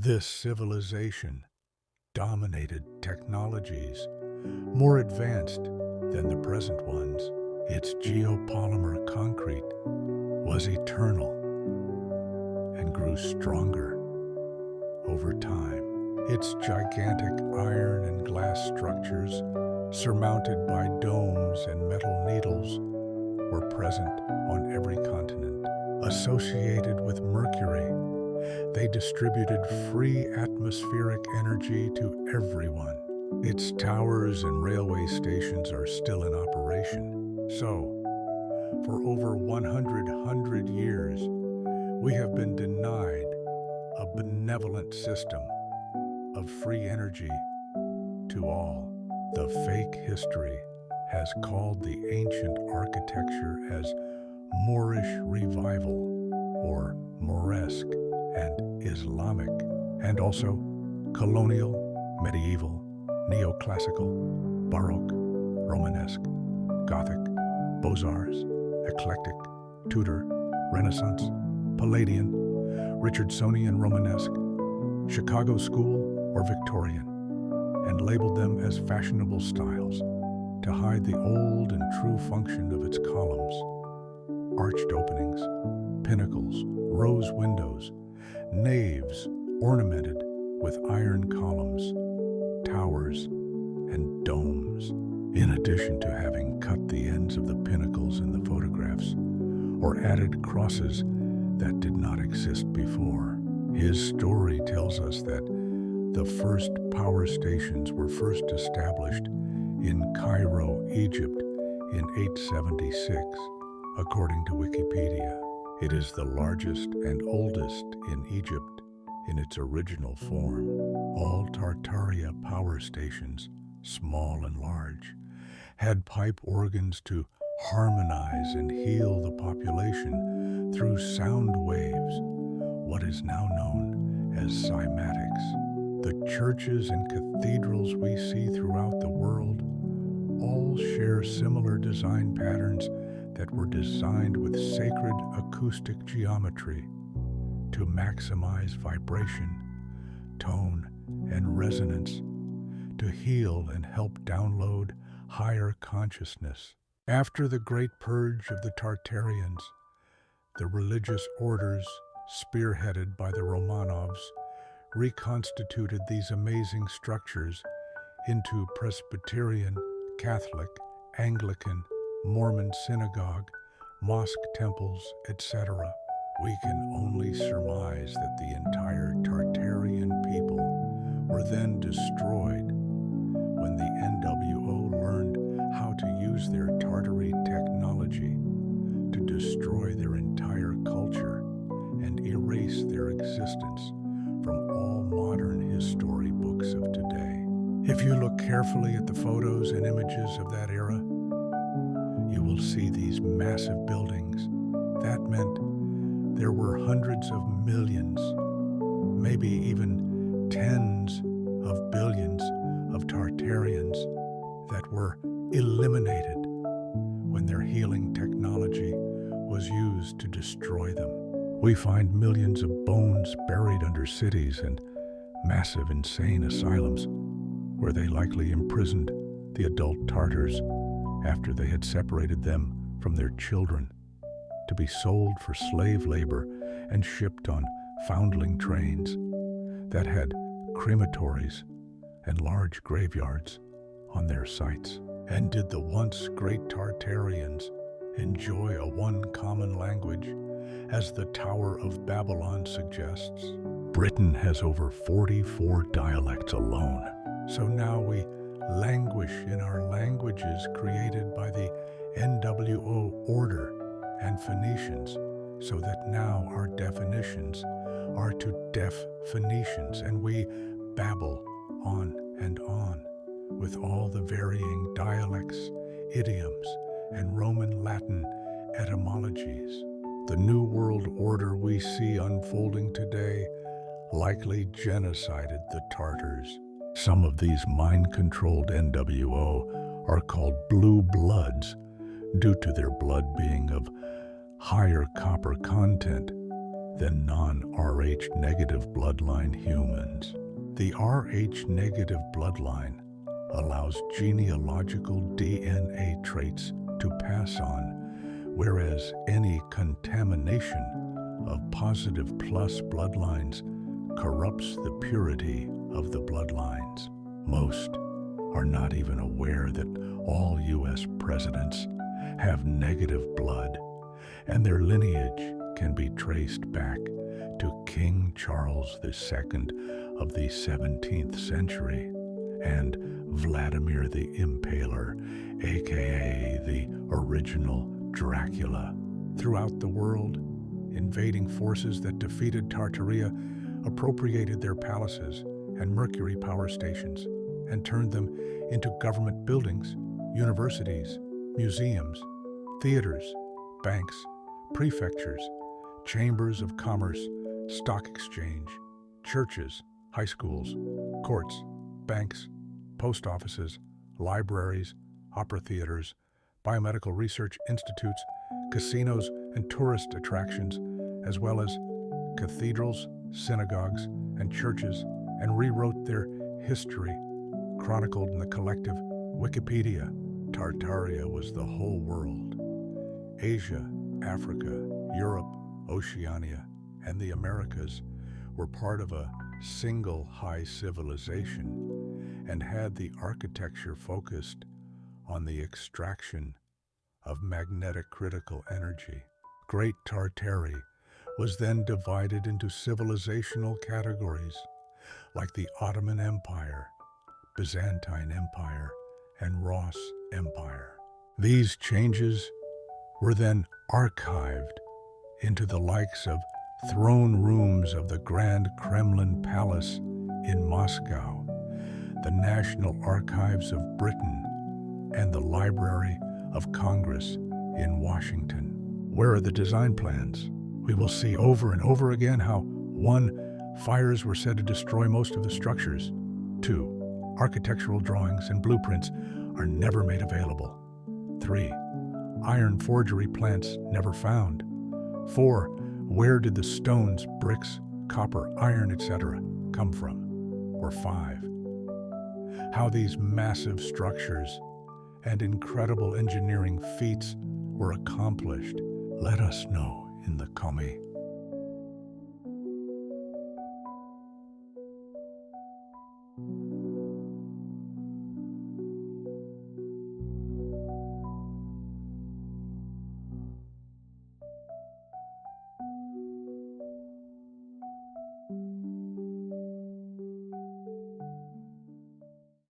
This civilization dominated technologies more advanced than the present ones. Its geopolymer concrete was eternal and grew stronger over time. Its gigantic iron and glass structures, surmounted by domes and metal needles, were present on every continent. Associated with Mercury, they distributed free atmospheric energy to everyone. Its towers and railway stations are still in operation. So, for over 100 years, we have been denied a benevolent system of free energy to all. The fake history has called the ancient architecture as Moorish revival or Moresque and Islamic, and also colonial, medieval, neoclassical, Baroque, Romanesque, Gothic, Beaux-Arts, Eclectic, Tudor, Renaissance, Palladian, Richardsonian Romanesque, Chicago School, or Victorian, and labeled them as fashionable styles to hide the old and true function of its columns. Arched openings, pinnacles, rose windows, naves ornamented with iron columns, towers, and domes, in addition to having cut the ends of the pinnacles in the photographs or added crosses that did not exist before. His story tells us that the first power stations were first established in Cairo, Egypt in 876, according to Wikipedia. It is the largest and oldest in Egypt in its original form. All Tartaria power stations, small and large, had pipe organs to harmonize and heal the population through sound waves, what is now known as cymatics. The churches and cathedrals we see throughout the world all share similar design patterns that were designed with sacred acoustic geometry to maximize vibration, tone, and resonance, to heal and help download higher consciousness. After the Great Purge of the Tartarians, the religious orders, spearheaded by the Romanovs, reconstituted these amazing structures into Presbyterian, Catholic, Anglican, Mormon synagogue, mosque temples, etc. We can only surmise that the entire Tartarian people were then destroyed when the NWO learned how to use their Tartary technology to destroy their entire culture and erase their existence from all modern history books of today. If you look carefully at the photos and images of that era, you will see these massive buildings. That meant there were hundreds of millions, maybe even tens of billions of Tartarians that were eliminated when their healing technology was used to destroy them. We find millions of bones buried under cities and massive insane asylums where they likely imprisoned the adult Tartars after they had separated them from their children to be sold for slave labor and shipped on foundling trains that had crematories and large graveyards on their sites. And did the once great Tartarians enjoy a one common language, as the Tower of Babylon suggests? Britain has over 44 dialects alone. So now we languish in our languages created by the NWO order and Phoenicians, so that now our definitions are to deaf Phoenicians, and we babble on and on with all the varying dialects, idioms, and Roman Latin etymologies. The New World Order we see unfolding today likely genocided the Tartars. Some of these mind-controlled NWO are called blue bloods due to their blood being of higher copper content than non-Rh negative bloodline humans. The Rh negative bloodline allows genealogical DNA traits to pass on, whereas any contamination of positive plus bloodlines corrupts the purity of the bloodlines. Most are not even aware that all U.S. presidents have negative blood, and their lineage can be traced back to King Charles II of the 17th century and Vladimir the Impaler, aka the original Dracula. Throughout the world, invading forces that defeated Tartaria appropriated their palaces and mercury power stations and turned them into government buildings, universities, museums, theaters, banks, prefectures, chambers of commerce, stock exchange, churches, high schools, courts, banks, post offices, libraries, opera theaters, biomedical research institutes, casinos, and tourist attractions, as well as cathedrals, synagogues, and churches, and rewrote their history, chronicled in the collective Wikipedia. Tartaria was the whole world. Asia, Africa, Europe, Oceania, and the Americas were part of a single high civilization and had the architecture focused on the extraction of magnetic critical energy. Great Tartary was then divided into civilizational categories like the Ottoman Empire, Byzantine Empire, and Ross Empire. These changes were then archived into the likes of throne rooms of the Grand Kremlin Palace in Moscow, the National Archives of Britain, and the Library of Congress in Washington. Where are the design plans? We will see over and over again how 1. Fires were said to destroy most of the structures. 2. Architectural drawings and blueprints are never made available. 3. Iron forgery plants never found. 4. Where did the stones, bricks, copper, iron, etc. come from? Or 5. How these massive structures and incredible engineering feats were accomplished. Let us know in the comments.